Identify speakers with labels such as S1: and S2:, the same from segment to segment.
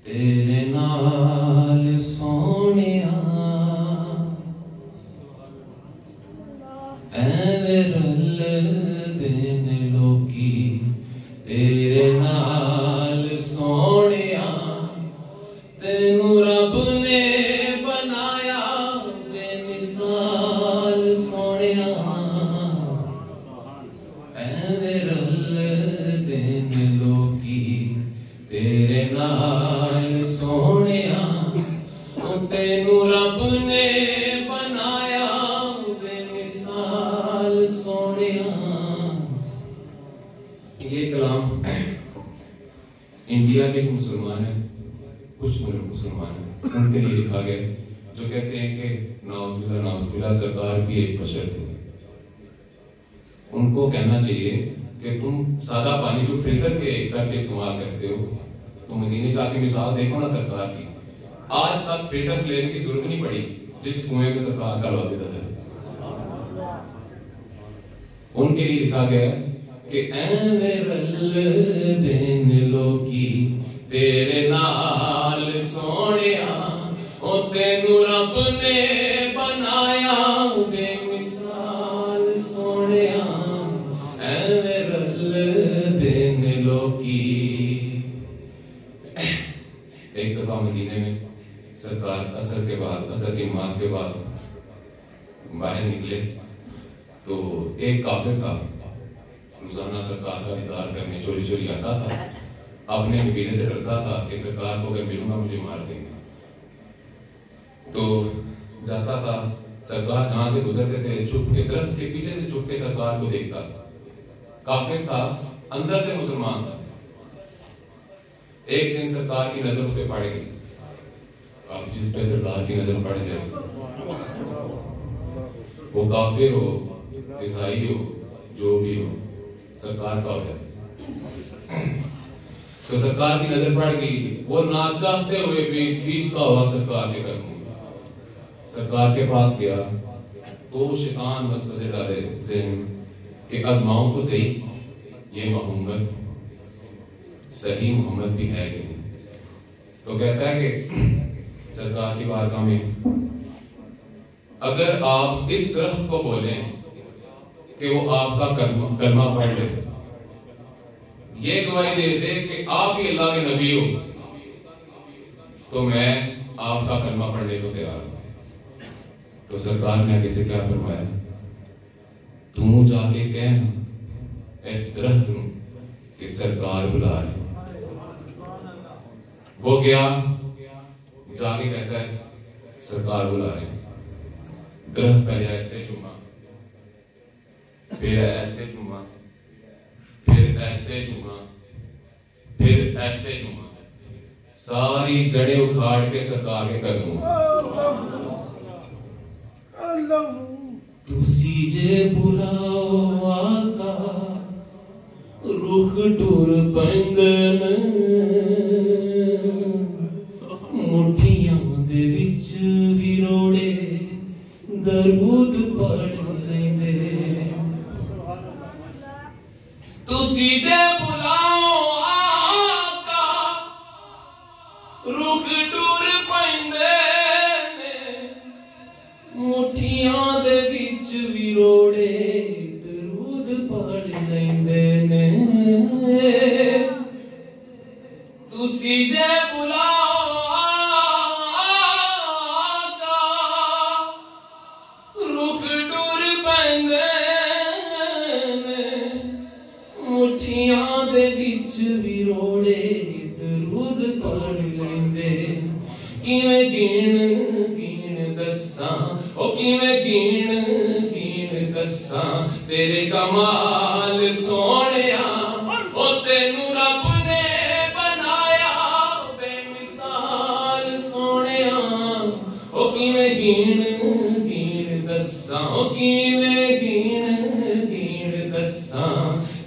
S1: तेरे नाल सोनिया ऐवे रलदे ने लोकी तेरे नाल सोनिया तेनू रब ने बनाया बेमिसाल सोनिया ऐवे रलदे ने लोकी तेरे नाल सोनिया तेनू रब ने बनाया बेमिसाल सोनिया। ये कलाम इंडिया के जो मुसलमान हैं, कुछ मुसलमान हैं, उनके लिए लिखा गया जो कहते हैं कि नाउज़ुबिल्लाह सरकार भी एक बशर थे। उनको कहना चाहिए कि तुम सादा पानी जो फिल्टर के करके इस्तेमाल करते हो, तो मदीने जाके मिसाल देखो ना सरकार की, आज तक फिल्टर लेने की जरूरत नहीं पड़ी जिस कुएं में सरकार का वाबिदा है। उनके लिए लिखा गया कि ऐवे रलदे ने लोकी तेरे नाल सोनिया ओ तेनू रब ने बनाया बेमिसाल सोनिया ऐवे रलदे ने लोकी। एक दफा मदीने में सरकार असर की नमाज के बाद बाहर निकले तो एक काफिर था, रोजाना सरकार का दीदार करने चोरी चोरी आता था। अपने कबीले से डरता था कि सरकार को अगर मिलूंगा मुझे मार देंगे, तो जाता था। सरकार जहां से गुजरते थे छुप के दरख्त के पीछे से छुप के सरकार को देखता था। काफिर था, अंदर से मुसलमान था। एक दिन सरकार की नजर उस पर पड़ गई। अब जिस पे सरकार की नजर पड़ जाए, वो काफिर हो, ईसाई हो, जो भी हो, सरकार का हो जाए। तो सरकार की नजर पड़ गई, वो ना चाहते हुए भी खींचता हुआ सरकार के कदमों सरकार के पास गया तो शैतान वसवसे डाले ज़हन कि आजमाऊं तो सही ये मोहम्मद सही मोहम्मद भी है कि नहीं। तो कहता है कि सरकार की बारगाह में अगर आप इस दरख्त को बोलें कि वो आपका कलमा पढ़ ले, ये गवाही दे दे कि आप ही अल्लाह के नबी हो, तो मैं आपका कलमा पढ़ने को तैयार हूं। तो सरकार ने आगे से क्या फरमाया, तू जाके कहना इस दरख्त कि सरकार बुला रहे। वो गया, जाके कहता है सरकार बुला रहे। दरख्त पहले ऐसे चूमा, फिर ऐसे चूमा, फिर ऐसे चूमा, फिर ऐसे चूमा, सारी जड़ें उखाड़ के सरकार के कदमों। तुसी जे बुलाओ आका रुख टुर पंगन, मुठियां दे विच विरोड़े दरूद पढ़ लेंदे। तुसी जे बुलाओ आका रुख टुर पैंदे ने, मुठियां दे विच विरोड़े दरूद पढ़ लेंदे ने। तुसी जे बुलाओ आका रुख टुर पैंदे ने, मुठियां दे विच विरोड़े दरूद पढ़ लेंदे। किवें गिण गिण दस्सां ओ किवें गिण गिण दस्सां तेरे कमाल सोनिया ओ तेनू रब ने बनाया बेमिसाल सोनिया। ओ किवें गिण गिण दस्सां ओ किवें गिण गिण दस्सां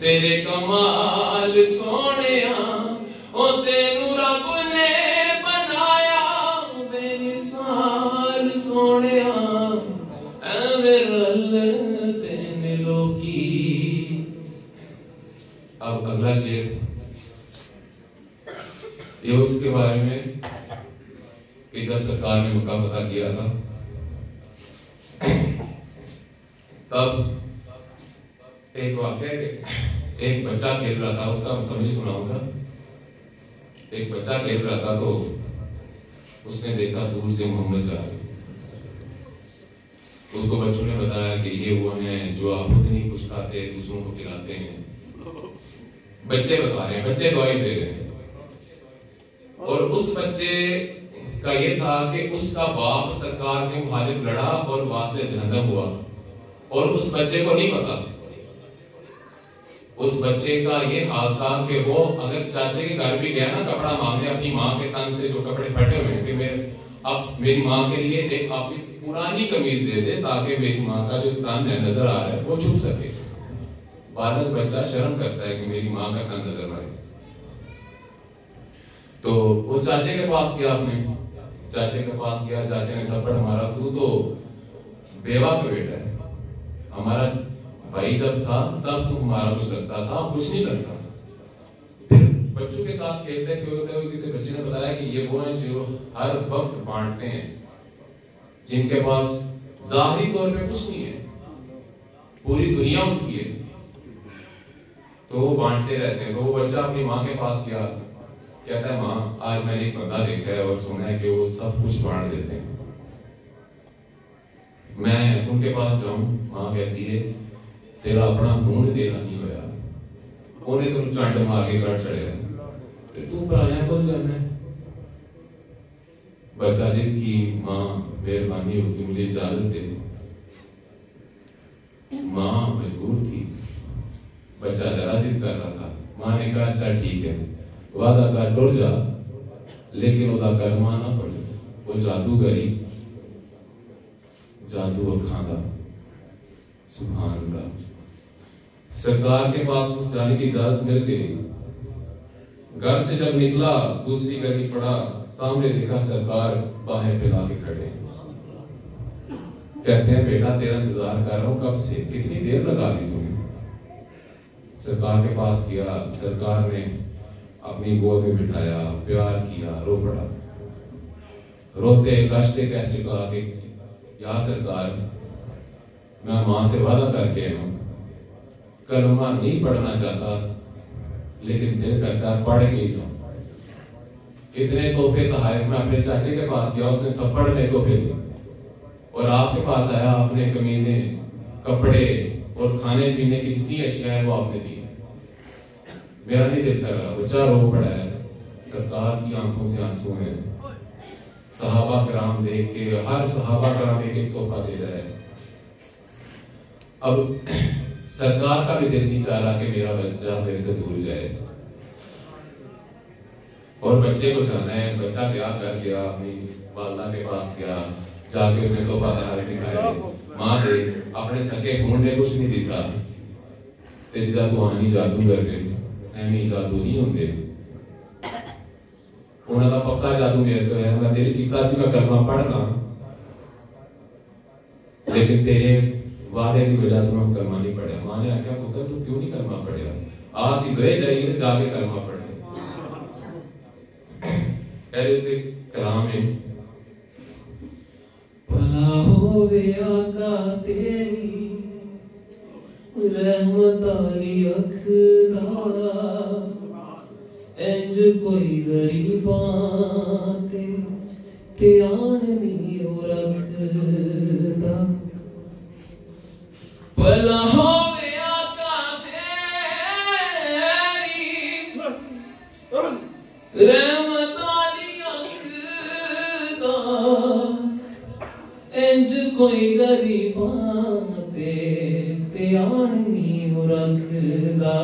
S1: तेरे कमाल सोनिया ओ तेनू रब ने बनाया बेमिसाल सोनिया ऐवे रलदे ने लोकी। अब अगला शेर ये उसके बारे में कि जब सरकार ने मक्का फतह किया था तब एक वाकया, एक बच्चा खेल रहा था, उसका समझी सुनाऊंगा। एक बच्चा खेल रहा था तो उसने देखा दूर से मोहम्मद जा रहे। उसको बच्चों ने बताया कि ये वो हैं जो आप खुद नहीं कुछ खाते, दूसरों को खिलाते हैं। बच्चे बता रहे हैं, बच्चे गवाही दे रहे हैं। और उस बच्चे का ये था कि उसका बाप सरकार के मुखालिफ लड़ा और वास्ते जहन्नम हुआ, और उस बच्चे को नहीं पता। उस बच्चे का ये हाल था कि वो अगर चाचे के घर भी गया ना कपड़ा मांगने अपनी माँ के तन से, जो कपड़े फटे हुए हैं, कि अब मेरी माँ के लिए एक आप पुरानी कमीज दे दे ताकि मेरी माँ का जो तन है नजर आ रहा है वो छुप सके। बालक बच्चा शर्म करता है कि मेरी माँ का तन नजर आए। तो वो चाचे के पास गया, अपने चाचे के पास गया, चाचे ने थप्पड़ मारा, तू तो बेवा का बेटा है, हमारा भाई जब था तब तो हमारा कुछ लगता था, कुछ नहीं लगता। फिर बच्चों के साथ खेलते खेलते हुए किसी बच्चे ने बताया कि ये वो हैं जो हर वक्त बांटते हैं, जिनके पास जाहिरी तौर पे कुछ नहीं है, पूरी दुनिया उनकी है, तो वो बांटते रहते हैं। तो वो बच्चा अपनी माँ के पास गया, कहता है माँ आज मैंने एक बंदा देखा है और सुना है कि वो सब कुछ बांट देते हैं, मैं उनके पास जाऊं? माँ कहती है तेरा अपना खून तेरा नहीं होया, उन्हें तुम चंड मार के कट चढ़ेगा, तो तू पराया कौन जानना है? बच्चा जिद की, माँ मेहरबानी होगी मुझे इजाजत दे। माँ मजबूर थी, बच्चा जरा जिद कर रहा था। माँ ने कहा अच्छा ठीक है, वादा कर टुर जा, लेकिन उसका कलमा ना पड़े। वो जादूगरी जादू अखां दा, सुभान अल्लाह। सरकार के पास जाने की इजाजत मिल गई। घर से जब निकला दूसरी गली पड़ा, सामने देखा सरकार बाहें फैला के खड़े। कहते हैं बेटा तेरा इंतजार कर रहा हूं कब से, कितनी देर लगा दी तूने? सरकार के पास गया, सरकार ने अपनी गोद में बिठाया, प्यार किया, रो पड़ा। रोते कष्ट से कह चुका कि या सरकार मैं मां से वादा करके आया हूं, कलमा नहीं पढ़ना चाहता, लेकिन दिल करता पढ़ के ही जाऊं। कितने तोहफे तहाइफ मैं अपने चाचे के पास गया, उसने थप्पड़ में तोहफे दिए, और आपके पास आया, आपने कमीजें, कपड़े और खाने पीने की जितनी अशिया है वो आपने दी। मेरा नहीं दिल कर रहा, बच्चा रो पड़ा है, सरकार की आंखों से आंसू हैं। सहाबा कराम देख के, हर सहाबा कराम एक एक तोहफा दे रहा है। अब सरकार का भी दिल नहीं चाह रहा कि मेरा बच्चा मेरे से दूर जाए, और बच्चे को जाना है। बच्चा क्या कर गया, अपनी वालदा के पास गया, जाके उसने तोहफा तहारे दिखाए। मां दे अपने सके खून ने कुछ नहीं दिता, ते जिदा तू आनी जादू कर गए, एवं जादू नहीं होंगे। उन्होंने पक्का जादू मेरे तो है, मैं दिल कीता सी मैं कलमा पढ़ना, लेकिन तेरे वादे की वजह तो मैं कलमा नहीं पढ़िया। मां ने आख्या पुत्र तू क्यों नहीं कलमा पढ़िया, आ सिद्धरे जाइए जाके कलमा पढ़े। कलाम है भला होवे आका तेरी रहमत वाली अख दा, इंज कोई गरीबां ते ध्यान नहीं रखदा। भला होवे आका तेरी रहमत वाली अख दा, इंज कोई गरीबां ते ध्यान नहीं रखदा।